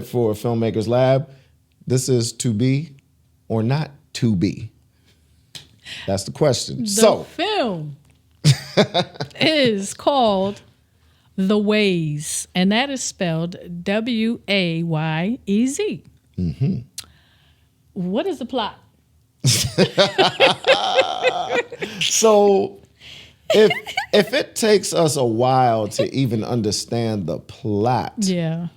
For Filmmakers Lab, this is to be or not to be. That's the question. The film is called The Wayez, and that is spelled Wayez. Mm-hmm. What is the plot? So if it takes us a while to even understand the plot, yeah,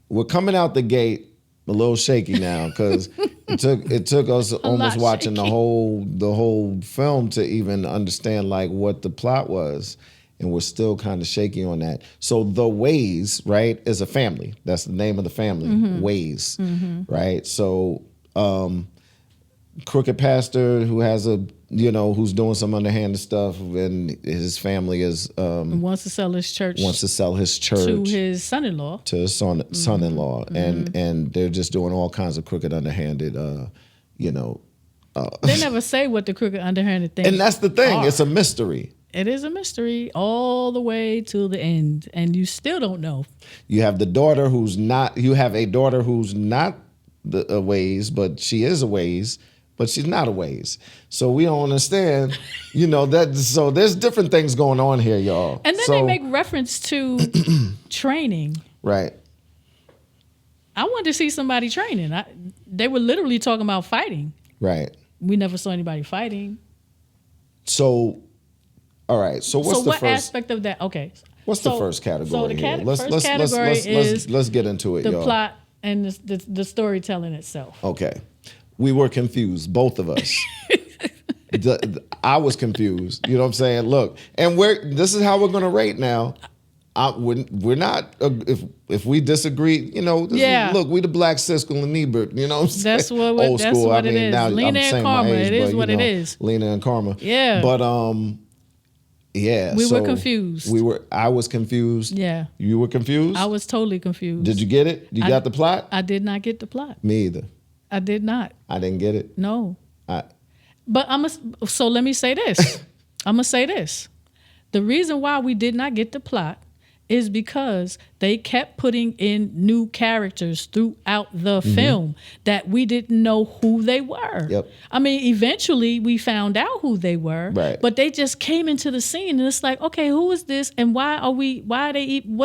we're coming out the gate a little shaky now because it took us almost watching the whole film to even understand like what the plot was, and we're still kind of shaky on that. So the Wayez, right, is a family. That's the name of the family, Wayez, right? So crooked pastor who has who's doing some underhanded stuff, and his family is wants to sell his church. To his son-in-law. To his son-in-law, and they're just doing all kinds of crooked, underhanded, they never say what the crooked, underhanded thing. And that's the thing; it's a mystery. It is a mystery all the way to the end, and you still don't know. You have the daughter who's not. You have a daughter who's not a Wayez, but she is a Wayez. But she's not a Wayez. So we don't understand, that. So there's different things going on here, y'all. And then they make reference to training. Right. I wanted to see somebody training. They were literally talking about fighting. Right. We never saw anybody fighting. So, all right. So what's the what first aspect of that? Okay. What's the first category? So the here? first category is let's get into it, the y'all. plot and the storytelling itself. Okay. We were confused, both of us. I was confused. You know what I'm saying? Look, and this is how we're going to rate now. We're not, if we disagree, look, we the black Siskel and Ebert, you know what I'm saying? That's what, that's school. what it is. Now Lena and Karma, it is what it is. Lena and Karma. Yeah. But, yeah. We were confused. I was confused. Yeah. You were confused? I was totally confused. Did you get it? You got the plot? I did not get the plot. Me either. I did not. I didn't get it. No. But so let me say this. I'm going to say this. The reason why we did not get the plot is because they kept putting in new characters throughout the film that we didn't know who they were. Yep. I mean, eventually we found out who they were, right. But they just came into the scene and it's like, okay, who is this and what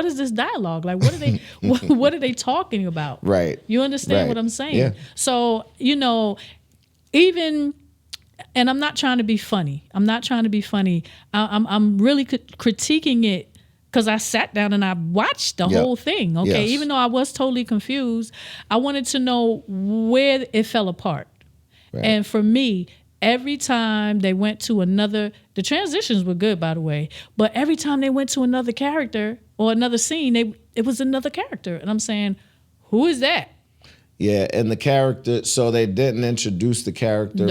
is this dialogue? Like, what are they, what are they talking about? Right. You understand right. what I'm saying? Yeah. So, and I'm not trying to be funny. I'm really critiquing it because I sat down and I watched the whole thing. Okay. Yes. Even though I was totally confused, I wanted to know where it fell apart. Right. And for me, every time they went to the transitions were good, by the way, but every time they went to another character or another scene, it was another character. And I'm saying, who is that? Yeah, and the character, so they didn't introduce the characters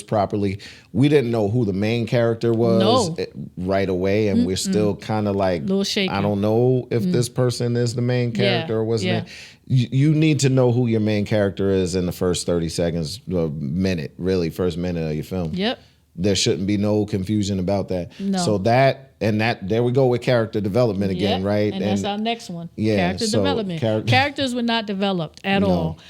properly. We didn't know who the main character was right away, and we're still kind of like, I don't know if this person is the main character or wasn't it. You need to know who your main character is in the first 30 seconds, minute, really, first minute of your film. Yep. There shouldn't be no confusion about that. No. So there we go with character development again, right? And that's our next one. Yeah, character development. Characters were not developed at all.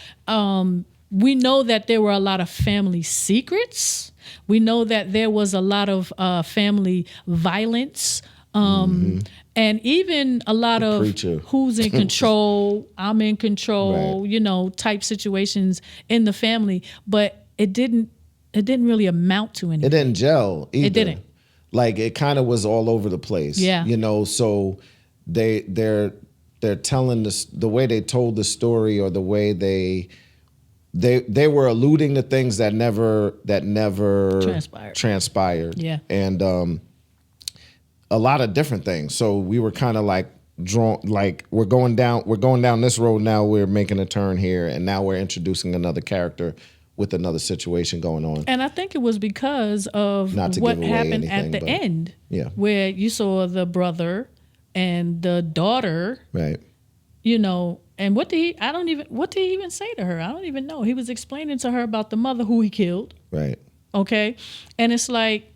We know that there were a lot of family secrets. We know that there was a lot of family violence. And even a lot of who's in control, I'm in control, right. Type situations in the family. But it didn't really amount to anything. It didn't gel either. It didn't. Like it kind of was all over the place. Yeah. So they're telling this, the way they told the story or the way they were alluding to things that never transpired. Yeah. And a lot of different things. So we were kind of like drawn, like we're going down this road now, we're making a turn here, and now we're introducing another character with another situation going on. And I think it was because of what happened at the end, where you saw the brother and the daughter, right? And what did he even say to her? I don't even know. He was explaining to her about the mother who he killed, right? Okay, and it's like,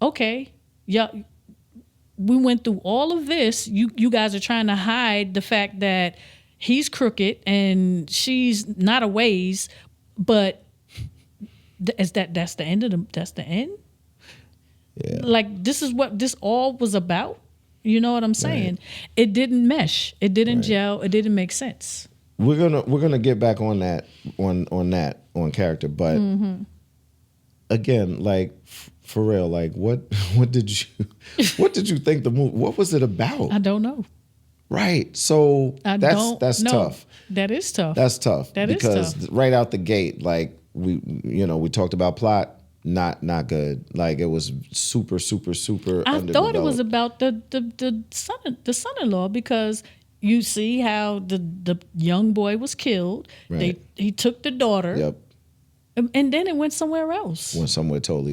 okay, yeah, we went through all of this. You guys are trying to hide the fact that he's crooked and she's not a Wayez, but that's the end of that's the end. Yeah. Like, this is what this all was about. You know what I'm saying? Right. It didn't mesh. It didn't gel. It didn't make sense. We're gonna get back on that on character, but again, like for real, like what did you think the movie? What was it about? I don't know. Right. So that's tough. That is tough. That's tough. Because right out the gate, like we talked about plot. Not good. Like, it was super I thought it was about the son-in-law, because you see how the young boy was killed. Right. He took the daughter. Yep. And then it went somewhere else. Went somewhere totally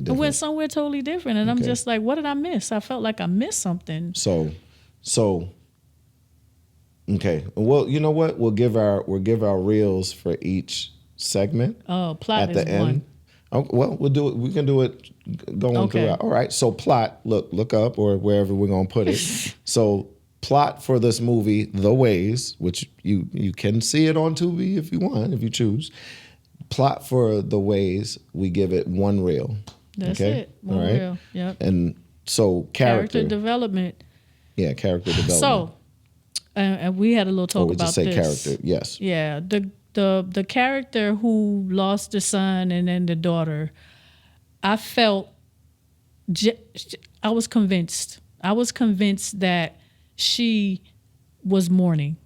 different. And I'm just like, what did I miss? I felt like I missed something. So okay. Well, you know what? We'll give our reels for each segment. Oh, plot at is the end. one. Oh, well, we'll do it. We can do it going throughout. All right. So plot, look up or wherever we're gonna put it. So plot for this movie, The Wayez, which you can see it on TUBI if you want, if you choose. Plot for The Wayez, we give it 1 reel. That's okay? it. 1 reel. Yep. And so character development. Yeah, character development. So, and we had a little talk or about just say this. character. Yes. Yeah. The character who lost the son and then the daughter, I felt, I was convinced that she was mourning.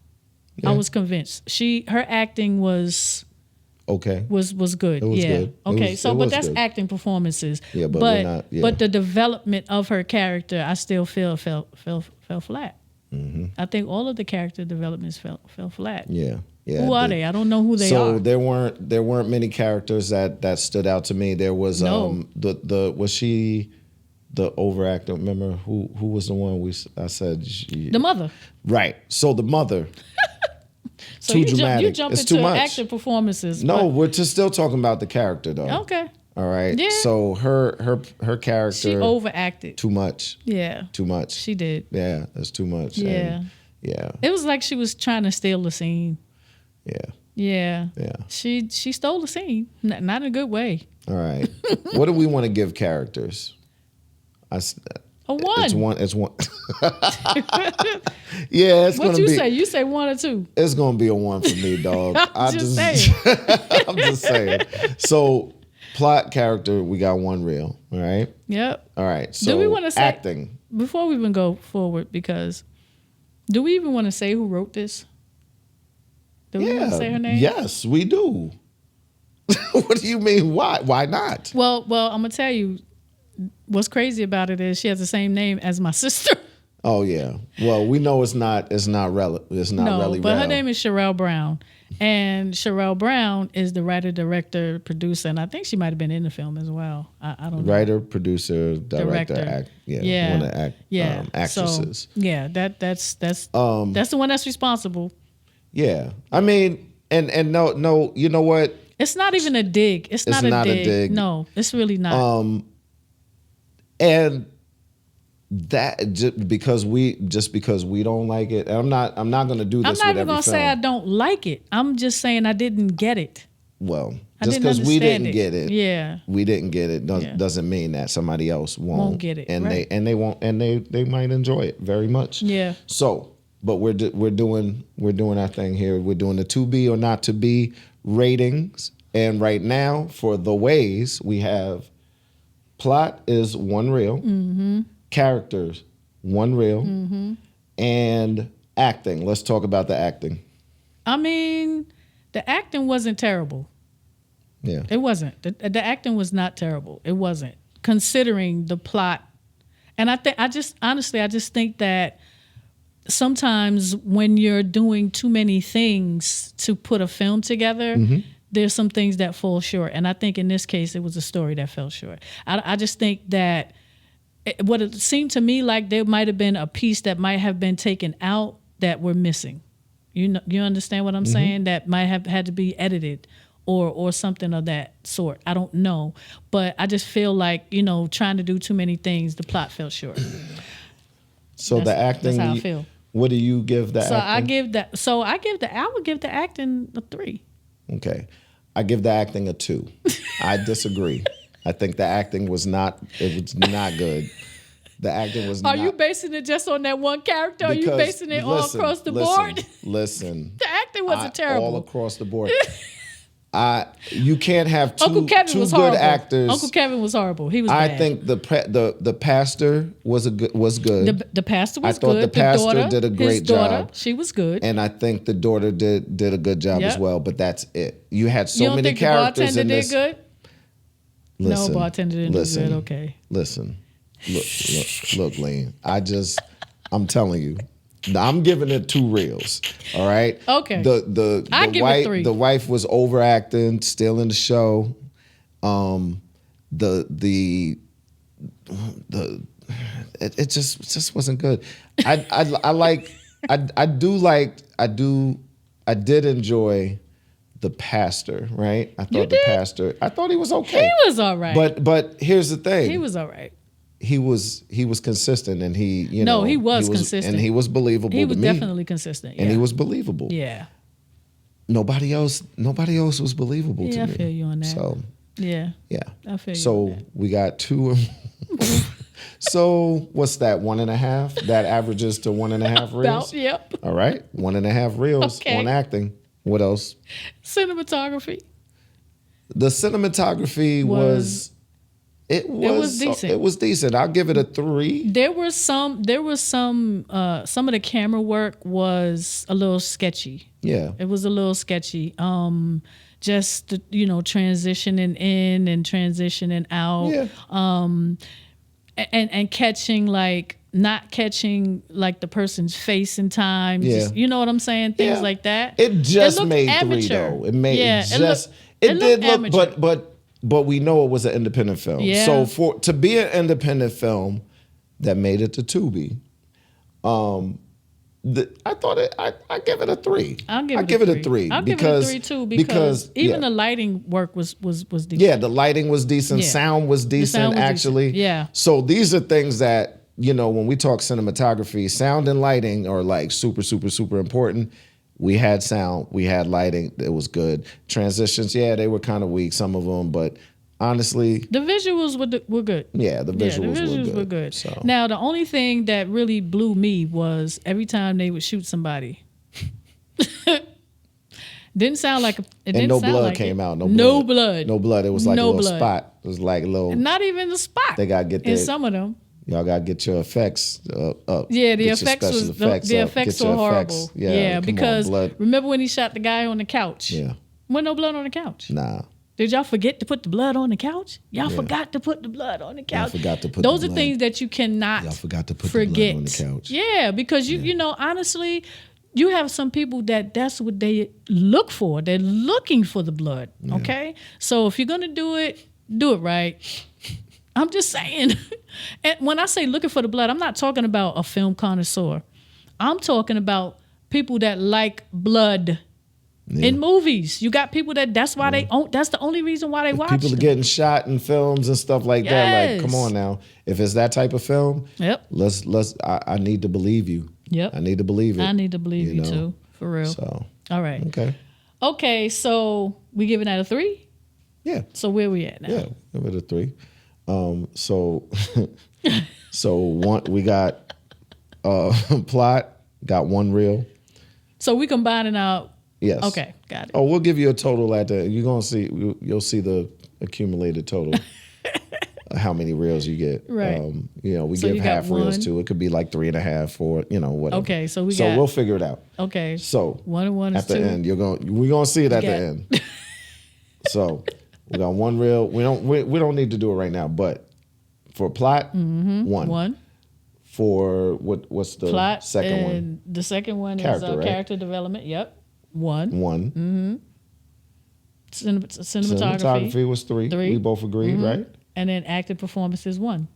Yeah. I was convinced. Her acting was okay. Was good. It was good. Okay. But that's good. acting performances. Yeah, but we're not, yeah. But the development of her character, I still feel fell flat. Mm-hmm. I think all of the character developments fell flat. Yeah. Yeah, who are they? I don't know who they are. So there weren't many characters that stood out to me. There was was she the overactor? Remember who was the one I said the mother. Right. So the mother. So too dramatic. You jump it's into too much. acting performances. No, we're just still talking about the character though. Okay. All right. Yeah. So her character. She overacted. Too much. Yeah. Too much. She did. Yeah, that's too much. Yeah. And yeah. It was like she was trying to steal the scene. Yeah. Yeah. Yeah. She stole the scene, not in a good way. All right. What do we want to give characters? A 1. It's one. Yeah, it's what gonna you be. say? You say 1 or 2? It's gonna be a 1 for me, dog. I'm just saying. I'm just saying. So, plot, character, we got 1 reel. All right. Yep. All right. So, do we want to say acting before we even go forward? Because do we even want to say who wrote this? Do we want to say her name? Yes, we do. What do you mean? Why? Why not? Well, I'm gonna tell you. What's crazy about it is she has the same name as my sister. Oh yeah. Well, we know it's not relevant. It's not really. But her name is Sherelle Brown, and Sherelle Brown is the writer, director, producer, and I think she might have been in the film as well. I don't know. Writer, producer, director. One of the actresses. So, yeah, that's the one that's responsible. Yeah, I mean, and no, you know what? It's not even a dig. It's not a dig. No, it's really not. And that just because we don't like it, and I'm not going to do this. I'm not even going to say I don't like it. I'm just saying I didn't get it. Well, just because we didn't get it, we didn't get it doesn't mean that somebody else won't get it, and right. they won't, and they might enjoy it very much. Yeah. So, but we're doing our thing here. We're doing the to be or not to be ratings, and right now for The Wayez we have plot is 1 reel, characters 1 reel, and acting. Let's talk about the acting. I mean, the acting wasn't terrible. Yeah, it wasn't. The acting was not terrible. It wasn't, considering the plot. And I just think that sometimes when you're doing too many things to put a film together, there's some things that fall short. And I think in this case, it was a story that fell short. I just think that what it seemed to me like there might have been a piece that might have been taken out that we're missing. You understand what I'm saying? That might have had to be edited or something of that sort. I don't know. But I just feel like, trying to do too many things, the plot fell short. So the acting. That's how I feel. What do you give the acting? I would give the acting a 3. Okay. I give the acting a 2. I disagree. I think the acting was not good. The acting was not. Are you basing it just on that one character? Or are you basing it all across the board? Listen. The acting wasn't terrible. All across the board. You can't have two Uncle Kevin was good horrible. actors. Uncle Kevin was horrible. He was bad. I think the pastor was good. The pastor was good. I thought the pastor did a great job. She was good. And I think the daughter did a good job as well, but that's it. You had so many characters in this. You don't think the bartender did good? Listen, no, bartender didn't do good. Okay. Listen. Look, Lane. I'm telling you. I'm giving it 2 reels. All right. Okay. The wife was overacting, stealing the show. It just wasn't good. I did enjoy the pastor, right? I thought he was okay. He was all right. But here's the thing. He was all right. He was consistent, and he was consistent, and he was believable. He was definitely consistent, and he was believable. Yeah. Nobody else was believable to me. Yeah, I feel you on that. So yeah, I feel you. So we got 2. So what's that? 1.5? That averages to 1.5 reels. Yep. All right, 1.5 reels on acting. What else? Cinematography. The cinematography was. It was decent. It was decent. I'll give it a 3. There was some of the camera work was a little sketchy. Yeah. It was a little sketchy. Just transitioning in and transitioning out. Yeah. And catching not catching the person's face in time. Yeah. Just, you know what I'm saying? Things like that. It just made amateur. 3 though. It did look amateur. But we know it was an independent film. Yeah. So to be an independent film that made it to TUBI, I give it a 3. I'll give it a 3. I'll give it a 3 too because even the lighting work was decent. Yeah, the lighting was decent. Yeah. Sound was decent actually. Decent. Yeah. So these are things that when we talk cinematography, sound and lighting are super, super, super important. We had sound, we had lighting, it was good. Transitions, they were kind of weak, some of them, but honestly... The visuals were good. Yeah, the visuals were good. So. Now, the only thing that really blew me was every time they would shoot somebody. Didn't sound like... And no blood came out. No blood. No blood. It was like a little spot. It was like a little... Not even a spot. They got to get in some of them. Y'all gotta get your effects up. Yeah, the effects were horrible. Yeah, because remember when he shot the guy on the couch? Yeah. Wasn't no blood on the couch. Nah. Did y'all forget to put the blood on the couch? Y'all forgot to put the blood on the couch. Y'all forgot to put Those are things that you cannot Y'all forgot to put the blood on the couch. Yeah, because you know, honestly, you have some people that's what they look for. They're looking for the blood. Yeah. Okay? So if you're gonna do it right. I'm just saying. And when I say looking for the blood, I'm not talking about a film connoisseur. I'm talking about people that like blood in movies. You got people that's why that's the only reason why they watch people them. Getting shot in films and stuff like that. Like, come on now. If it's that type of film, I need to believe you. Yep. I need to believe it. I need to believe you too. For real. So all right. Okay, so we giving that a 3? Yeah. So where we at now? Yeah, give it a 3. So one we got plot, got 1 reel. So we combining out. Yes. Okay, got it. Oh, we'll give you a total at the. You're gonna see. You'll see the accumulated total. How many reels you get? Right. We give half reels too. It could be like 3.5, 4. Whatever. Okay, so we'll figure it out. Okay. So 1 and 1 is 2. At the end, we're gonna see it at the end. So. We got 1 reel. We don't need to do it right now, but for plot, 1. 1. For what's the plot, second one? The second one character, is right? Character development. Yep. 1. 1. Cinematography was 3. We both agreed, right? And then acting performance is 1.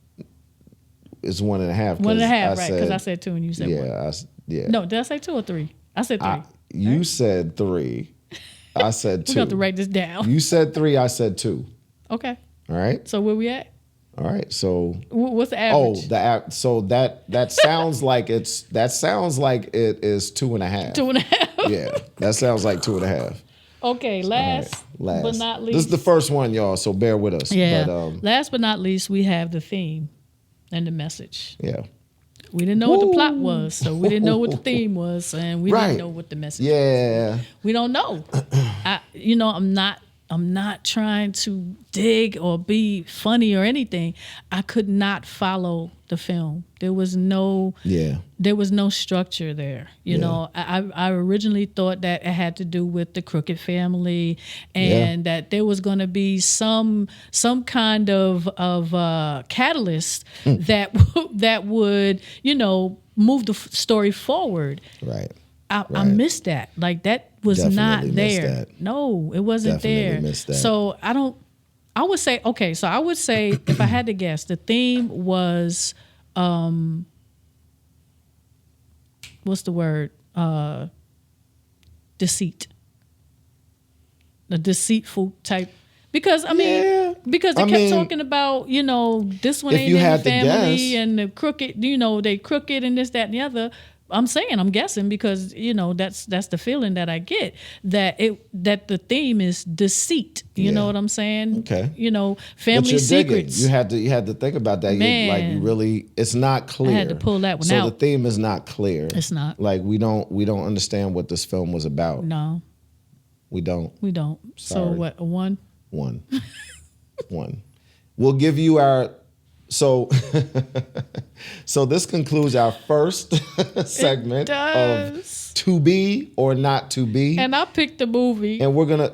It's 1.5. 1.5, right? Because I said 2 and you said 1. Yeah. No, did I say 2 or 3? I said 3. You said 3. I said 2. We got to write this down. You said 3. I said 2. Okay. All right. So where we at? All right. So What's the oh, average? so that sounds like it is 2.5. 2.5. Yeah, that sounds like 2.5. Okay, All right, last but last. not This is least. the first one, y'all. So bear with us. Yeah. But Last but not least, we have the theme and the message. yeah. We didn't know what the plot was, so we didn't know what the theme was, and we Right. didn't know what the message was. Yeah. We don't know. I'm not trying to dig or be funny or anything. I could not follow the film. There was no structure there. You know, I originally thought that it had to do with the Crooked family, and that there was going to be some kind of catalyst that would, you know, move the story forward. Right. I missed that. Like, that was Definitely not missed there. that. No, it wasn't Definitely there. missed that. So I would say if I had to guess, the theme was what's the word? Deceit. The deceitful type. Because because they kept talking about, you know, this one ain't in the family and the crooked, you know, they crooked and this, that, and the other. I'm guessing because, you know, that's the feeling that I get, that the theme is deceit. You know what I'm saying? Okay. You know, family secrets. You had to think about that. Man. It's not clear. I had to pull that one out. out. So the theme is not clear. It's not. Like, we don't understand what this film was about. No. We don't. Sorry. So what, a 1? 1. 1. We'll give you our. So this concludes our first segment of To Be or Not To Be. And I picked the movie. And we're gonna